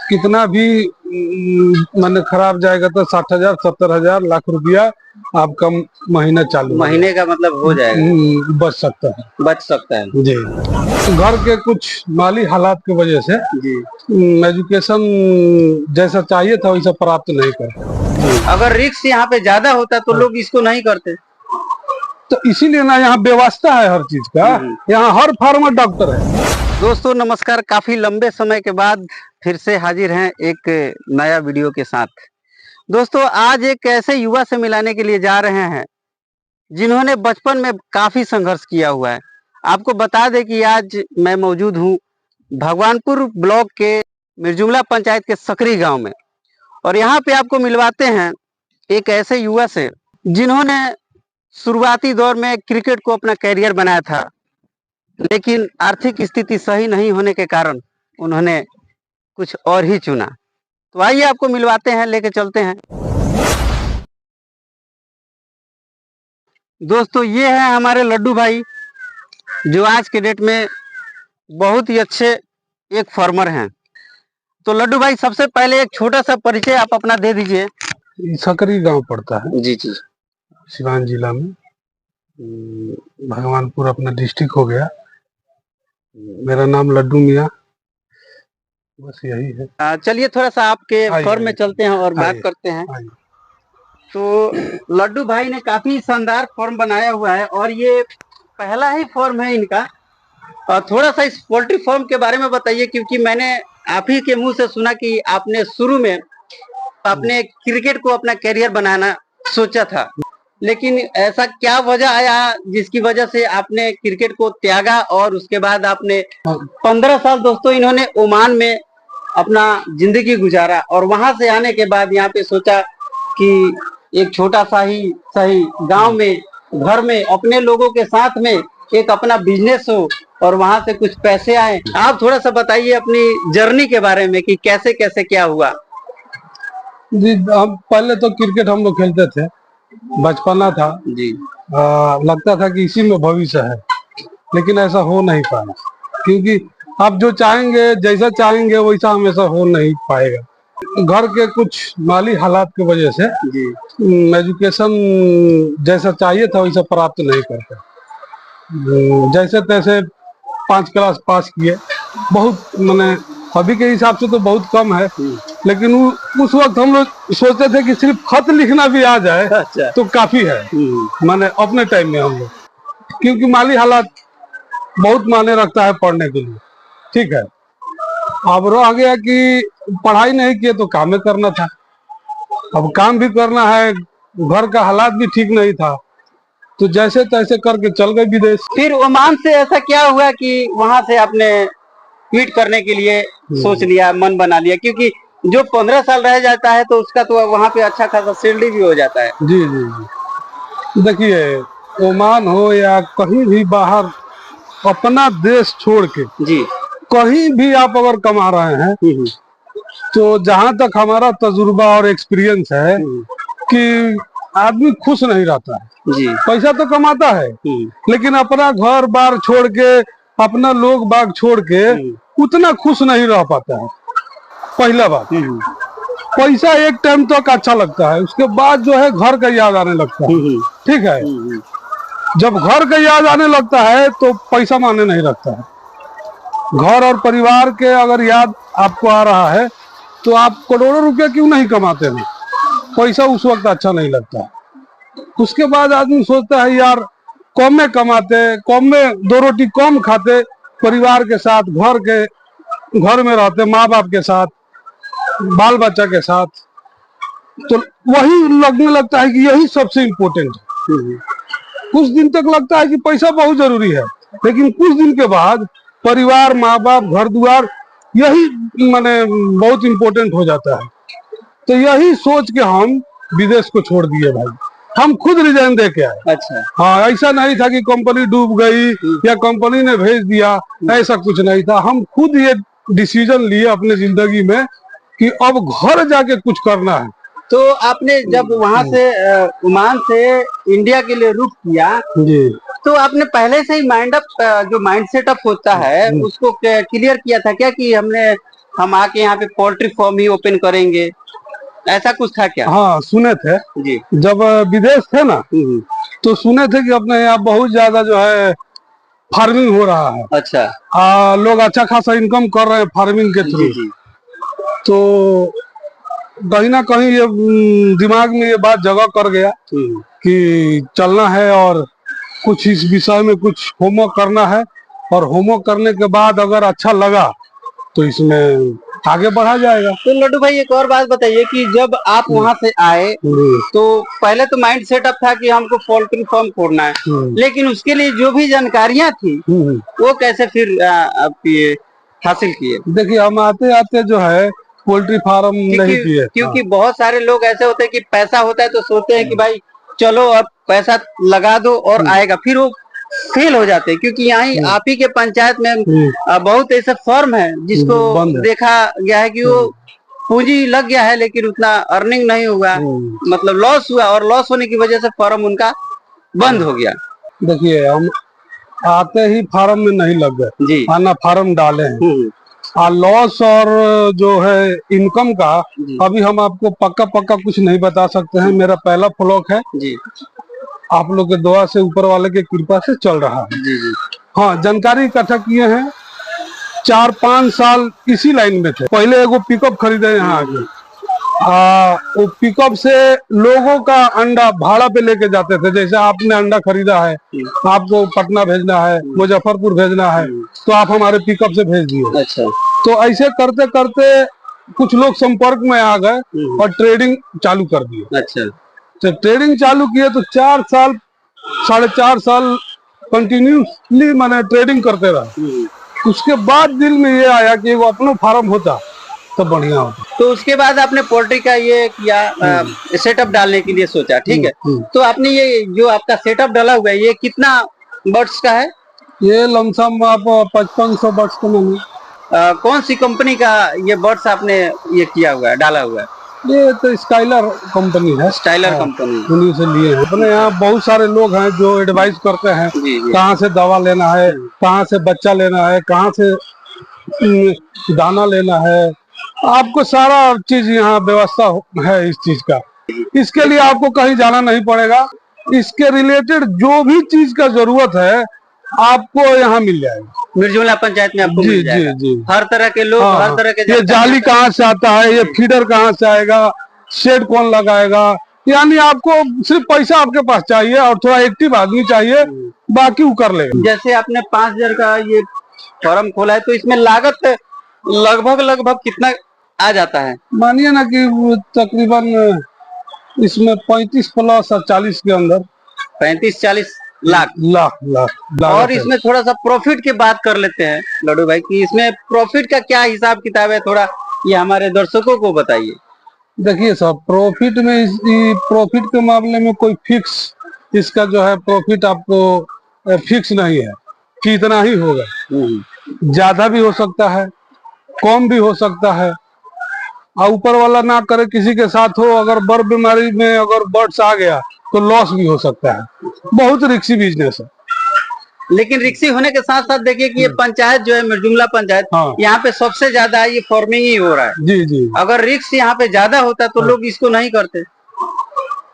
कितना भी मैंने खराब जाएगा तो 60,000 70,000 लाख रुपया आपका महीना चालू महीने का मतलब हो जाएगा, बच सकता है जी। घर के कुछ माली हालात की वजह से जी। एजुकेशन जैसा चाहिए था वैसा प्राप्त नहीं कर। अगर रिस्क यहाँ पे ज्यादा होता तो लोग इसको नहीं करते, तो इसीलिए ना यहाँ व्यवस्था है हर चीज का, यहाँ हर फार्मर डॉक्टर है। दोस्तों नमस्कार, काफी लंबे समय के बाद फिर से हाजिर हैं एक नया वीडियो के साथ। दोस्तों आज एक ऐसे युवा से मिलाने के लिए जा रहे हैं जिन्होंने बचपन में काफी संघर्ष किया हुआ है। आपको बता दें कि आज मैं मौजूद हूँ भगवानपुर ब्लॉक के मिर्जुमला पंचायत के सकरी गांव में, और यहाँ पे आपको मिलवाते हैं एक ऐसे युवा से जिन्होंने शुरुआती दौर में क्रिकेट को अपना कैरियर बनाया था, लेकिन आर्थिक स्थिति सही नहीं होने के कारण उन्होंने कुछ और ही चुना। तो आइए आपको मिलवाते हैं, लेके चलते हैं। दोस्तों ये है हमारे लड्डू भाई, जो आज के डेट में बहुत ही अच्छे एक फार्मर हैं। तो लड्डू भाई सबसे पहले एक छोटा सा परिचय आप अपना दे दीजिए। सकरी गांव पड़ता है जी जी, सिवान जिला में, भगवानपुर अपना डिस्ट्रिक्ट हो गया। मेरा नाम लड्डू मियाँ, बस यही है। चलिए थोड़ा सा आपके फार्म में चलते हैं और बात करते हैं। तो लड्डू भाई ने काफी शानदार फॉर्म बनाया हुआ है और ये पहला ही फॉर्म है इनका। और थोड़ा सा इस पोल्ट्री फार्म के बारे में बताइए, क्योंकि मैंने आप ही के मुंह से सुना कि आपने शुरू में अपने क्रिकेट को अपना कैरियर बनाना सोचा था, लेकिन ऐसा क्या वजह आया जिसकी वजह से आपने क्रिकेट को त्यागा और उसके बाद आपने 15 साल दोस्तों इन्होंने ओमान में अपना जिंदगी गुजारा, और वहां से आने के बाद यहाँ पे सोचा कि एक छोटा सा ही सही गांव में घर में अपने लोगों के साथ में एक अपना बिजनेस हो और वहां से कुछ पैसे आए। आप थोड़ा सा बताइए अपनी जर्नी के बारे में कि कैसे कैसे क्या हुआ। जी हम पहले तो क्रिकेट हम लोग खेलते थे, बचपना था जी। लगता था कि इसी में भविष्य है, लेकिन ऐसा हो नहीं पाया, क्योंकि आप जो चाहेंगे जैसा चाहेंगे वैसा हमेशा हो नहीं पाएगा। घर के कुछ माली हालात की वजह से एजुकेशन जैसा चाहिए था वैसा प्राप्त नहीं करते। जैसे तैसे 5 क्लास पास किए, बहुत मैंने अभी के हिसाब से तो बहुत कम है, लेकिन उस वक्त हम लोग सोचते थे कि सिर्फ खत लिखना भी आ जाए तो काफी है। मैंने अपने टाइम में हम लोग, क्योंकि माली हालात बहुत मायने रखता है पढ़ने के लिए, ठीक है। अब रह गया कि पढ़ाई नहीं किए तो काम ही करना था, अब काम भी करना है, घर का हालात भी ठीक नहीं था, तो जैसे तैसे करके चल गए विदेश। फिर ओमान से ऐसा क्या हुआ कि वहां से आपने क्विट करने के लिए सोच लिया, मन बना लिया? क्योंकि जो 15 साल रह जाता है तो उसका तो वहां पे अच्छा खासा सैलरी भी हो जाता है। जी जी जी, देखिए ओमान हो या कहीं भी बाहर, अपना देश छोड़ के जी कहीं भी आप अगर कमा रहे हैं तो जहां तक हमारा तजुर्बा और एक्सपीरियंस है कि आदमी खुश नहीं रहता है। जी। पैसा तो कमाता है लेकिन अपना घर बार छोड़ के, अपना लोग बाग छोड़ के उतना खुश नहीं रह पाता है। पहला बात, पैसा एक टाइम तक अच्छा लगता है, उसके बाद जो है घर का याद आने लगता है, ठीक है। जब घर का याद आने लगता है तो पैसा माने नहीं रखता है। घर और परिवार के अगर याद आपको आ रहा है तो आप करोड़ों रुपया क्यों नहीं कमाते हैं, पैसा उस वक्त अच्छा नहीं लगता है। उसके बाद आदमी सोचता है यार कम में कमाते, कम में 2 रोटी कम खाते, परिवार के साथ घर में रहते, माँ बाप के साथ, बाल बच्चा के साथ, तो वही लगने लगता है कि यही सबसे इम्पोर्टेंट है। कुछ दिन तक लगता है कि पैसा बहुत जरूरी है, लेकिन कुछ दिन के बाद परिवार, माँ बाप, घर द्वार, यही माने बहुत इम्पोर्टेंट हो जाता है। तो यही सोच के हम विदेश को छोड़ दिए भाई, हम खुद रिजाइन दे के आए। अच्छा। हाँ, ऐसा नहीं था कि कंपनी डूब गई या कंपनी ने भेज दिया, ऐसा कुछ नहीं था। हम खुद ये डिसीजन लिए अपने जिंदगी में कि अब घर जाके कुछ करना है। तो आपने जब वहां से ओमान से इंडिया के लिए रुख किया जी, तो आपने पहले से ही जो माइंड सेटअप होता है उसको क्लियर किया था क्या कि हमने हम आके यहाँ पे पोल्ट्री फार्म ही ओपन करेंगे, ऐसा कुछ था क्या? हाँ सुने थे जी। जब विदेश थे ना, तो सुने थे कि अपने यहाँ बहुत ज्यादा जो है फार्मिंग हो रहा है। अच्छा। लोग अच्छा खासा इनकम कर रहे हैं फार्मिंग के थ्रू। जी। तो कहीं ना कहीं ये दिमाग में ये बात जगह कर गया कि चलना है और कुछ इस विषय में कुछ होमवर्क करना है, और होमवर्क करने के बाद अगर अच्छा लगा तो इसमें आगे बढ़ा जाएगा। तो लड्डू भाई एक और बात बताइए कि जब आप वहाँ से आए तो पहले तो माइंड सेटअप था कि हमको पोल्ट्री फार्म खोलना है, लेकिन उसके लिए जो भी जानकारियाँ थी वो कैसे फिर आप ये हासिल किए? देखिए हम आते आते जो है पोल्ट्री फार्म नहीं किए, क्योंकि बहुत सारे लोग ऐसे होते हैं कि पैसा होता है तो सोचते हैं कि भाई चलो अब पैसा लगा दो और आएगा, फिर वो फेल हो जाते हैं। क्योंकि यहाँ आप ही के पंचायत में बहुत ऐसे फर्म है जिसको देखा गया है कि वो पूंजी लग गया है लेकिन उतना अर्निंग नहीं हुआ, मतलब लॉस हुआ, और लॉस होने की वजह से फर्म उनका बंद हो गया। देखिए हम आते ही फार्म में नहीं लग गए जी, आना फार्म डाले हैं। लॉस और जो है इनकम का अभी हम आपको पक्का कुछ नहीं बता सकते हैं। मेरा पहला फ्लॉक है जी, आप लोग के दुआ से ऊपर वाले के कृपा से चल रहा है जी। हाँ जानकारी इकट्ठा किए हैं, 4-5 साल इसी लाइन में थे। पहले एगो पिकअप खरीदे यहाँ आके, वो पिकअप से लोगों का अंडा भाड़ा पे लेके जाते थे। जैसे आपने अंडा खरीदा है, आपको पटना भेजना है, मुजफ्फरपुर भेजना है, तो आप हमारे पिकअप से भेज दिए। अच्छा। तो ऐसे करते करते कुछ लोग संपर्क में आ गए और ट्रेडिंग चालू कर दिए। अच्छा। तो ट्रेडिंग चालू किए तो 4 साल 4.5 साल कंटिन्यूसली मैंने ट्रेडिंग करते रहा। उसके बाद दिल में ये आया कि वो अपना फार्म होता तो बढ़िया होता। तो उसके बाद आपने पोल्ट्री का ये किया, सेटअप डालने के लिए सोचा, ठीक है। तो आपने ये जो आपका सेटअप डाला हुआ है ये कितना बर्ड्स का है? ये लमसम आप 5500 बर्ड्स का नहीं। कौन सी कंपनी का ये बर्ड्स आपने ये किया हुआ है, डाला हुआ है? ये तो स्काइलर कंपनी है। स्काइलर कंपनी, उन्हीं से लिए हैं। अपने यहाँ बहुत सारे लोग हैं जो एडवाइस करते हैं कहाँ से दवा लेना है, कहाँ से बच्चा लेना है, कहाँ से दाना लेना है। आपको सारा चीज यहाँ व्यवस्था है इस चीज का। इसके लिए आपको कहीं जाना नहीं पड़ेगा। इसके रिलेटेड जो भी चीज का जरूरत है आपको यहाँ मिल जाएगा। मिर्जुला पंचायत में आपको मिल जाएगा। जी। हर तरह के लोग, हर तरह के, ये जाली कहाँ से आता है, ये फीडर कहाँ से आएगा, शेड कौन लगाएगा, यानी आपको सिर्फ पैसा आपके पास चाहिए और थोड़ा एक्टिव आदमी चाहिए, बाकी वो कर लेगा। जैसे आपने 5000 का ये फार्म खोला है तो इसमें लागत लगभग कितना आ जाता है? मानिए ना कि तकरीबन इसमें 35 प्लस 40 के अंदर 35-40 लाख। और इसमें थोड़ा सा प्रॉफिट की बात कर लेते हैं लड्डू भाई कि इसमें प्रॉफिट का क्या हिसाब किताब है, थोड़ा ये हमारे दर्शकों को बताइए। देखिए साहब, प्रॉफिट के मामले में कोई फिक्स इसका जो है प्रॉफिट आपको फिक्स नहीं है कि इतना ही होगा। ज्यादा भी हो सकता है, कम भी हो सकता है, और ऊपर वाला ना करे किसी के साथ हो, अगर बर्ड बीमारी में अगर बर्ड्स आ गया तो लॉस भी हो सकता है। बहुत रिस्की बिजनेस है। लेकिन रिक्सी होने के साथ साथ देखिए कि ये पंचायत जो है मिर्जुला पंचायत, हाँ। यहाँ पे सबसे ज्यादा ये फार्मिंग ही हो रहा है। जी जी। अगर रिक्स यहाँ पे ज्यादा होता तो लोग इसको नहीं करते।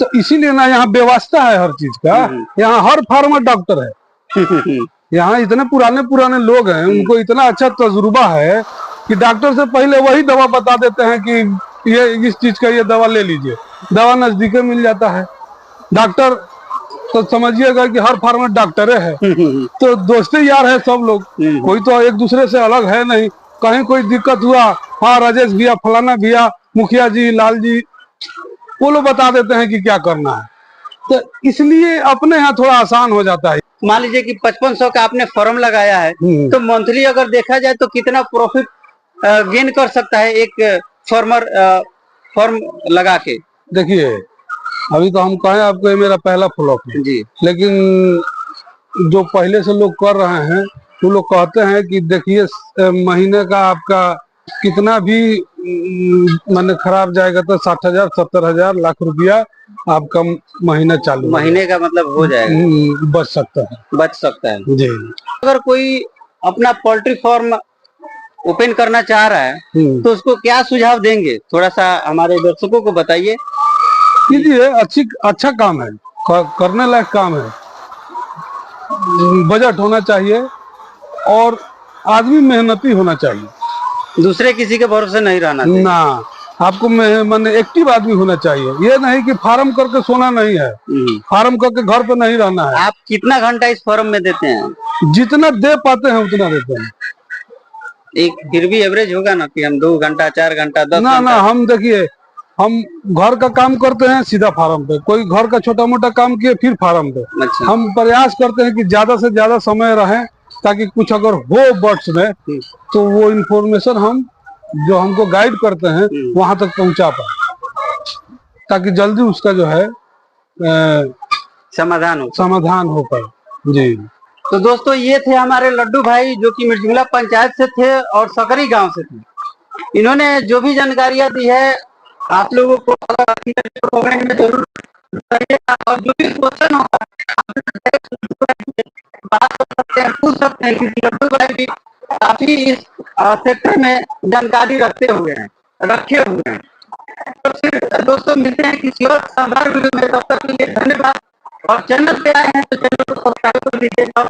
तो इसीलिए ना यहाँ व्यवस्था है हर चीज का। यहाँ हर फार्मर डॉक्टर है। यहाँ इतने पुराने लोग हैं, उनको इतना अच्छा तजुर्बा है कि डॉक्टर से पहले वही दवा बता देते हैं कि ये इस चीज का ये दवा ले लीजिए। दवा नजदीक मिल जाता है। डॉक्टर तो समझिएगा कि हर फार्मर डॉक्टर है। तो दोस्ते यार है सब लोग, कोई तो एक दूसरे से अलग है नहीं। कहीं कोई दिक्कत हुआ, हाँ राजेश भैया, फलाना भैया, मुखिया जी, लाल जी, वो लोग बता देते हैं कि क्या करना है। तो इसलिए अपने यहाँ थोड़ा आसान हो जाता है। मान लीजिए कि 5500 का आपने फॉर्म लगाया है तो मंथली अगर देखा जाए तो कितना प्रॉफिट गेन कर सकता है एक फार्मर फॉर्म लगा के? देखिए अभी तो हम कहें आपको ये मेरा पहला फ्लॉप है जी, लेकिन जो पहले से लोग कर रहे हैं वो लोग कहते हैं कि देखिए महीने का आपका कितना भी मैंने खराब जाएगा तो 60,000 70,000 लाख रुपया आपका महीना चालू, महीने का मतलब हो जाएगा, बच सकता है जी। जी। अगर कोई अपना पोल्ट्री फार्म ओपन करना चाह रहा है तो उसको क्या सुझाव देंगे, थोड़ा सा हमारे दर्शकों को बताइए। कीजिए, अच्छा काम है, करने लायक काम है। बजट होना चाहिए और आदमी मेहनती होना चाहिए, दूसरे किसी के भरोसे नहीं रहना चाहिए। ना, आपको माने एक्टिव आदमी होना चाहिए। ये नहीं कि फार्म करके सोना नहीं है, फार्म करके घर पे नहीं रहना है। आप कितना घंटा इस फॉर्म में देते हैं? जितना दे पाते हैं उतना देते हैं। एक फिर भी एवरेज होगा ना कि हम 2 घंटा 4 घंटा 10 ना घंटा? हम देखिए, हम घर का काम करते हैं सीधा फार्म पे, कोई घर का छोटा मोटा काम किए फिर फार्म पे। अच्छा। हम प्रयास करते हैं कि ज्यादा से ज्यादा समय रहे, ताकि कुछ अगर हो बर्ड्स में तो वो इन्फॉर्मेशन हम जो हमको गाइड करते हैं वहां तक पहुंचा पाए, ताकि जल्दी उसका जो है समाधान हो पाए। जी। तो दोस्तों ये थे हमारे लड्डू भाई जो कि मिर्जुला पंचायत से थे और सकरी गांव से थे। इन्होंने जो भी जानकारियां दी है आप लोगों को कमेंट में जरूर बताइएगा, और जो भी क्वेश्चन होगा बात कर सकते हैं, पूछ सकते हैं, क्योंकि लड्डू भाई भी काफी इस सेक्टर में जानकारी रखे हुए हैं। तो फिर दोस्तों मिलते हैं किसी और शानदार वीडियो में, तब तक के लिए धन्यवाद। और चैनल पे आए हैं तो चैनल को सब्सक्राइब कर लीजिएगा।